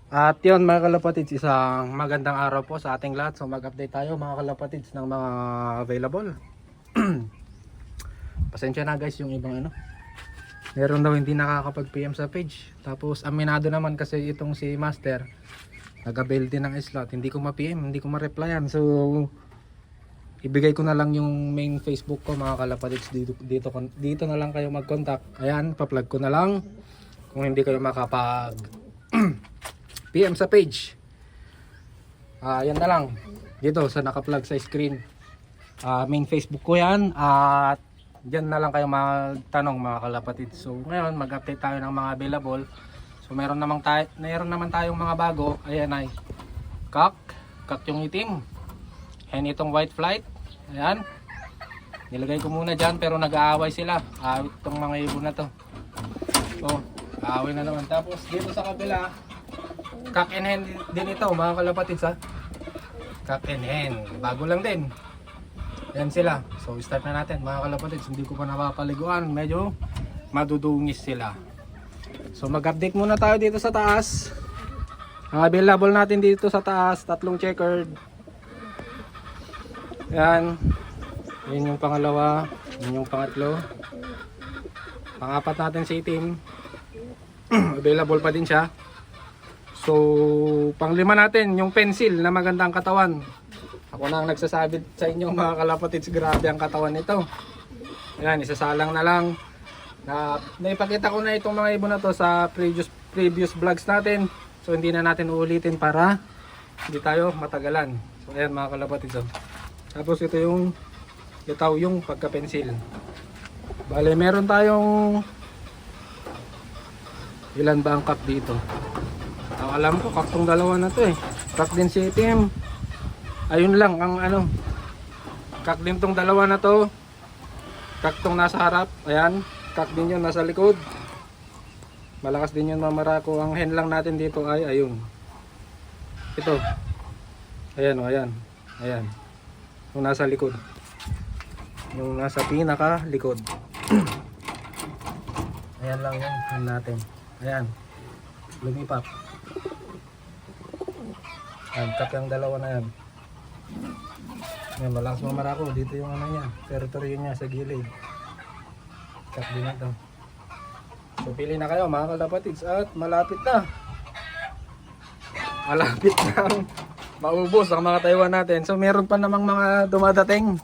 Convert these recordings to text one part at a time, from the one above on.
At yun mga kalapatids, isang magandang araw po sa ating lahat. So mag-update tayo mga kalapatids ng mga available. Pasensya na guys yung ibang meron daw hindi nakakapag PM sa page. Tapos aminado naman kasi itong si Master, nag-avail din ng slot. Hindi ko ma-PM, hindi ko ma-replyan. So ibigay ko na lang yung main Facebook ko mga kalapatids. Dito na lang kayo mag-contact. Ayan, pa-plug ko na lang kung hindi kayo makapag PM sa page. Yan na lang. Dito sa naka-plug sa screen. Main Facebook ko yan. At dyan na lang kayo magtanong mga kalapatid. So ngayon mag-update tayo ng mga available. So meron naman tayong mga bago. Ayan ay kak yung itim. Hen itong white flight. Ayan. Nilagay ko muna dyan pero nag-aaway sila. Itong mga ibon na to. So aaway na naman. Tapos dito sa kabila, cock and hen din ito mga kalapatids ha. Cock and hen. Bago lang din. Yan sila. So start na natin mga kalapatids. Hindi ko pa napapaliguan. Medyo madudungis sila. So mag-update muna tayo dito sa taas. Ang available natin dito sa taas, tatlong checkered. Yan. Yan yung pangalawa. Yan yung pangatlo. Pangapat natin si itim. Available pa din siya. So panglima natin yung pencil na magandang katawan. Ako na ang nagsasabi sa inyo mga kalapatids, grabe ang katawan nito. Ayan, isasalang na lang. Naipakita ko na itong mga ibon na to sa previous vlogs natin. So hindi na natin uulitin para hindi tayo matagalan. So ayan mga kalapatids. Tapos ito yung litaw yung pagka-pencil. Bale meron tayong ilan ba ang cup dito? Alam ko cup tong dalawa na to eh. Cup din si itim. Ayun lang ang cup din tong dalawa na to. Cup tong nasa harap. Ayan. Cup din yun nasa likod. Malakas din yun mamarako. Ang hen lang natin dito ay ayun. Ito. Ayan o ayan. Ayan. Yung nasa likod. Yung nasa pinaka likod. Ayan lang yun. Hen natin. Ayan. Lumipap. Ayan. Cup yung dalawa na yan. Ayan. Malakas mamarako. Dito yung niya. Territory niya sa gilid. Cup din ito. So pili na kayo mga kalapatids at malapit na. Malapit na maubos ang mga Taiwan natin. So meron pa namang mga dumadating.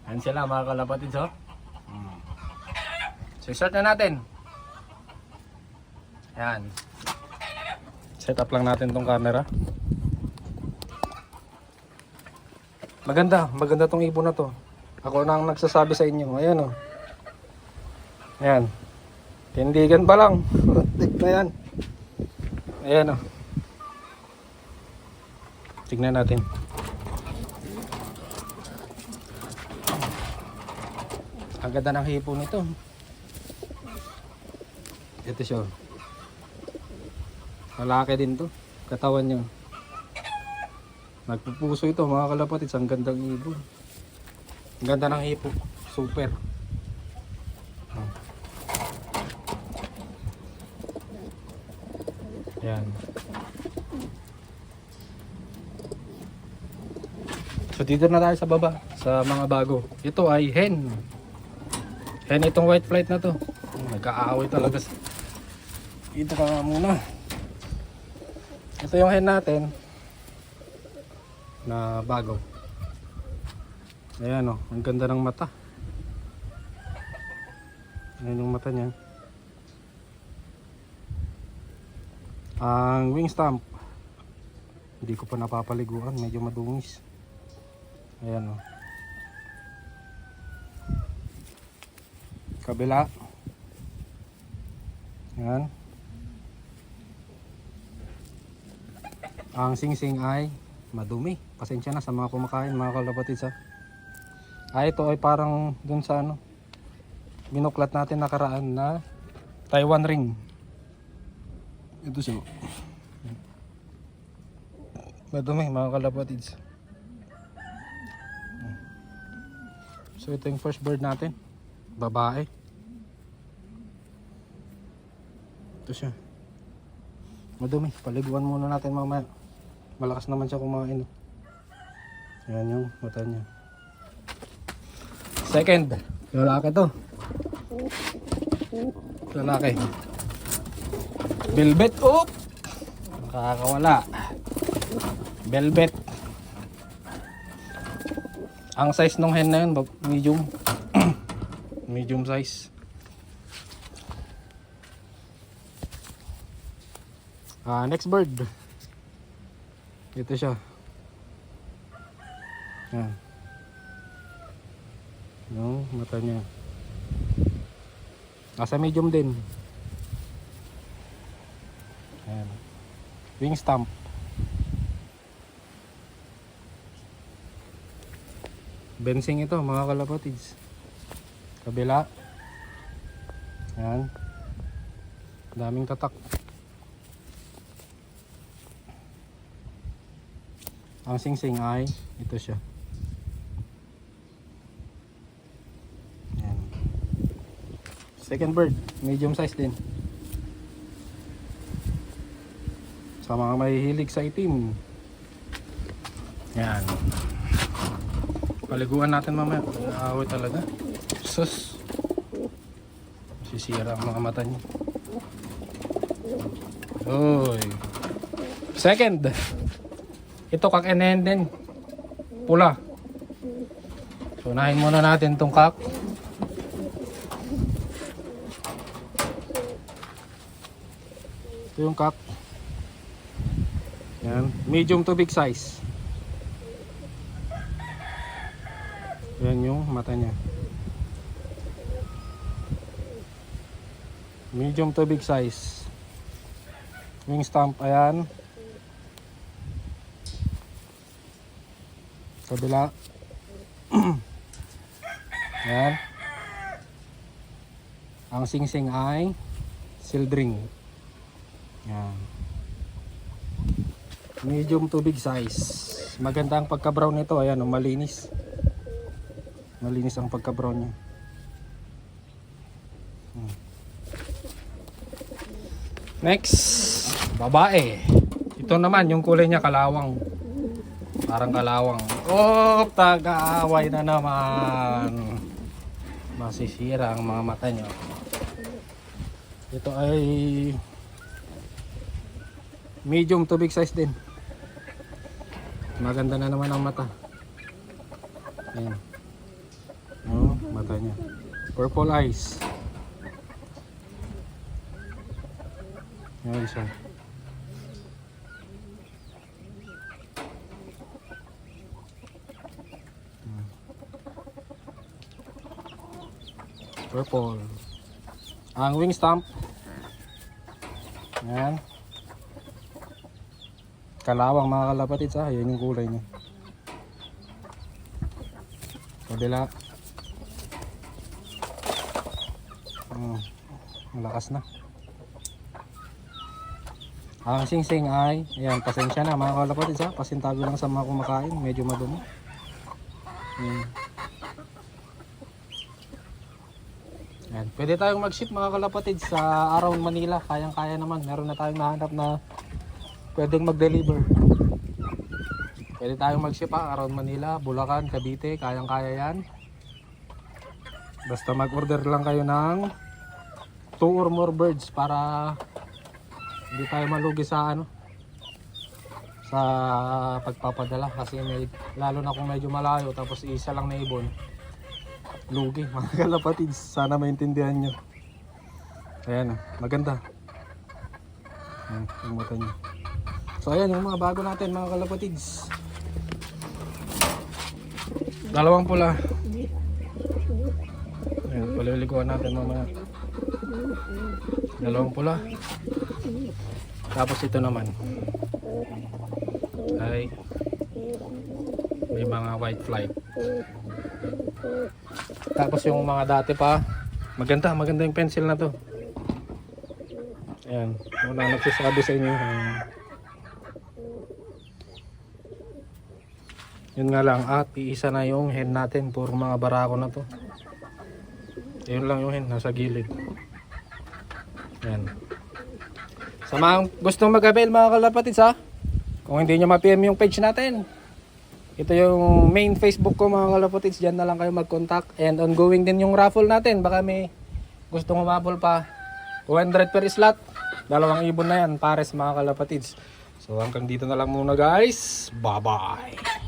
Ayan sila mga kalapatids oh. So start na natin. Ayan. Set up lang natin tong camera. Maganda tong ibon na to. Ako na ang nagsasabi sa inyo. Ayan oh. Ayan. Tindigan pa lang. Tik na yan. Ayan o. Tignan natin. Ang ganda ng hipo nito. Ito siya. Malaki din to. Katawan niya. Nagpupuso ito mga kalapatids. Ang gandang ibon. Ang ganda ng hipo. Super. Yan. So dito na tayo sa baba sa mga bago. Ito ay hen. Hen itong white flight na to. Nagka-aaway talaga. Dito ka nga muna. Ito yung hen natin na bago. Ayan o, ang ganda ng mata. Ayan yung mata niya. Ang wing stamp hindi ko pa napapaliguan, medyo madungis. Ayan o. Kabila. Ayan. Ang singsing ay madumi. Pasensya na sa mga kumakain mga kalapatids ha. Ito ay parang dun sa binuklat natin nakaraan na Taiwan ring. Ito siya. Madumi mga kalapatids. So ito yung first bird natin. Babae. Ito siya. Madumi. Paliguan muna natin mamaya. Malakas naman siya kumain. Yan yung mata niya. Second. Lalaki to. Lalaki. Velvet. Oh! Nakakawala. Velvet. Ang size ng hen na yun, medium. Medium size. Next bird. Ito siya. Yan. No, mata niya. Nasa medium din. Yan. Wing stamp. Bensing ito mga kalapatids. Kabila. Yan. Daming tatak. Ang singsing ay ito siya. Yan. Second bird, medium size din. Sa mga mahihilig sa itim. Yan. Paliguan natin mamaya. Aaway talaga. Sus. Sisira ang mga mata niya. Oy. Second. Ito kak enen din. Pula. So unahin muna natin itong kak. Ito yung kak. Yan. Medium to big size. Yan yung mata niya. Medium to big size. Wing stamp, ayan. Kabila. Ayan. Ang singsing ay sildring. Ayan. Medium to big size. Maganda ang pagka-brown nito. Ayan, malinis. Malinis ang pagka-brown niya. Next, babae. Ito naman yung kulay niya kalawang. Parang kalawang. Oh, taga-away na naman. Masisira ang mga mata niyo. Ito ay medium to big size din. Maganda na naman ang mata. Ayan. Oh, mata niya. Purple eyes. Ayan siya. Purple. Ang wing stamp. Ayan. Kalawang mga kalapatid sa. Ayan yung kulay niya. Kabila. Malakas na. Ang singsing ay, ayan, pasensya na mga kalapatid sa. Pasintabi lang sa mga kumakain. Medyo madumi. Ayan. Pwede tayong mag-ship mga kalapatid sa around Manila. Kayang-kaya naman. Meron na tayong nahanap na pwedeng mag-deliver. Pwede tayong mag-ship around Manila, Bulacan, Cavite. Kayang-kaya yan. Basta mag-order lang kayo ng 2 or more birds para hindi tayo malugi sa sa pagpapadala kasi lalo na kung medyo malayo tapos isa lang na ibon, lugi mga kalapatids. Sana maintindihan nyo. Ayan, maganda. Ayan, yung mata nyo. So ayan yung mga bago natin mga kalapatids. Dalawang pula. Ayan, paliliguan natin mamaya. Dalawang pula. Tapos ito naman ay may mga white flight. Tapos yung mga dati pa, maganda yung pencil na to. Ayan, wala nagsasabi sa inyo. Yun nga lang, at iisa na yung hen natin, puro mga barako na to. Yun lang yung hen, nasa gilid. Ayan. Sa mga gustong mag-avail mga kalapatids ha, kung hindi nyo ma-PM yung page natin, ito yung main Facebook ko mga kalapatids, dyan na lang kayo mag-contact. And ongoing din yung raffle natin, baka may gustong umabol pa. 200 per slot, 2 ibon na yan pares mga kalapatids. So hanggang dito na lang muna guys, bye bye.